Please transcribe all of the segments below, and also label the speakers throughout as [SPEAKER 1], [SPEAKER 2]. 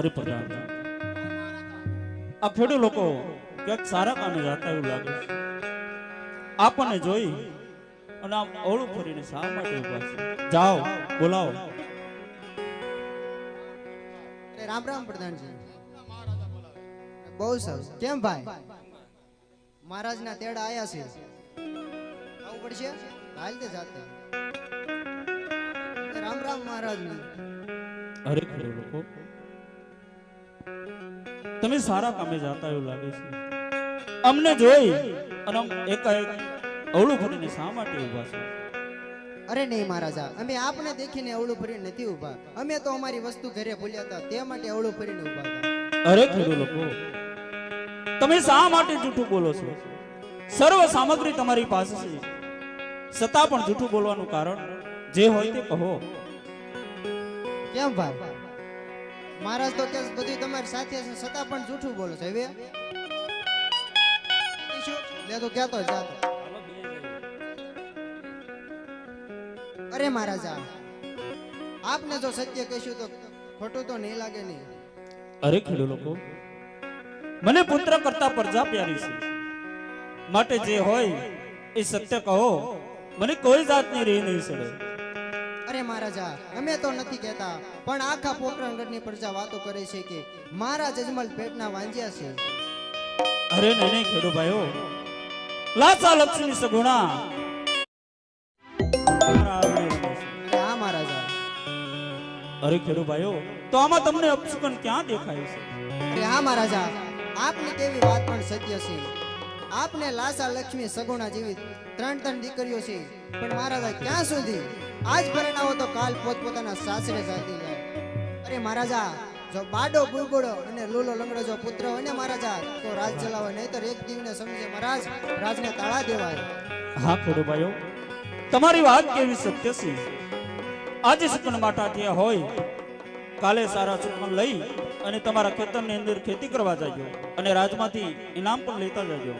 [SPEAKER 1] અરે પ્રધાન, આ ખેડૂત લોકો ક્યાંક સારા કામે જતા એવું લાગે છે. આપણને જોઈ અને આમ ઓળું ફરીને શા માટે ઉભા છે? જાઓ, બોલાવો.
[SPEAKER 2] રામ રામ પ્રધાનજી. બહુ સારું. કેમ ભાઈ? મહારાજના તેડા આયા છે. આવું પડશે? હાલ તે જાતે. રામ રામ મહારાજને.
[SPEAKER 1] અરે ખેડૂત લોકો, તમે સારા કામે જતા એવું લાગે છે. અમને જોઈ અને આમ એકાએક અવળું ફરીને શા માટે ઉભા છે?
[SPEAKER 2] અરે નહીં મહારાજા, અમે આપને દેખીને અવળું ફરીને નથી ઊભા. અમે તો અમારી વસ્તુ ઘરે ભૂલ્યા હતા તે માટે અવળું ફરીને ઊભા હતા.
[SPEAKER 1] અરે ખેડૂત લોકો, તમે શા માટે જૂઠું બોલો છો? સર્વ સામગ્રી તમારી પાસે છે, છતાં પણ જૂઠું બોલવાનું કારણ જે હોય તે કહો.
[SPEAKER 2] કેમ ભાઈ? મહારાજ તો કે બધું તમારી સાથે છે છતાં પણ જૂઠું બોલો છો. હવે લે તો કહેતો જ જાતો. અરે મહારાજા, આપને જો સત્ય કહીશું તો ખોટું તો નહીં લાગે નહીં.
[SPEAKER 1] અરે ખેડૂત લોકો, મને પુત્ર કરતા પ્રજા પ્યારી છે, માટે જે હોય એ સત્ય કહો. મને કોઈ જાતની રીહ નહીં સડે.
[SPEAKER 2] અરે મહારાજા, અમે તો નથી કહેતા, પણ આખા પોકરણગઢની પ્રજા વાતો કરે છે કે મારા જજમલ પેટના વાંજ્યા છે.
[SPEAKER 1] અરે નહીં ખેડૂત ભાઈઓ, લાચા લક્ષ્મી સગુણા.
[SPEAKER 2] હા મહારાજા.
[SPEAKER 1] અરે ખેડૂત ભાઈઓ, તો આમાં તમને અપશુકન ક્યાં દેખાય છે?
[SPEAKER 2] અરે હા મહારાજા, આપની કેવી વાત પણ સત્ય છે. આપને લાસા લક્ષ્મી સગુણા જેવી ત્રણ દીકરીઓ છે, પણ મહારાજા ક્યાં સુધી? આજ પરણાવો તો કાલ પોતપોતાના સાસરે ચાલી જાય. અરે મહારાજા, જો બાડો બુલબુડો અને લૂલો લંગડો જો પુત્ર હોય ને મહારાજા તો રાજ ચલાવે, નહીતર એક દીવને સમજે મહારાજ રાજને તાળા દેવાય.
[SPEAKER 1] હા ખેડૂત ભાઈઓ, તમારી વાત કેવી સત્ય છે. આજે શુકન માટા થયા હોય, કાલે સારા શુકન લઈ અને તમારા ખેતરની અંદર ખેતી કરવા જાજો અને રાજમાંથી ઇનામ પણ લેતા જાજો.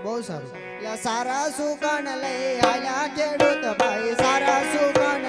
[SPEAKER 2] બહુ સારું. સારા સુકન લઈ આયા ખેડૂત ભાઈ, સારા સુકન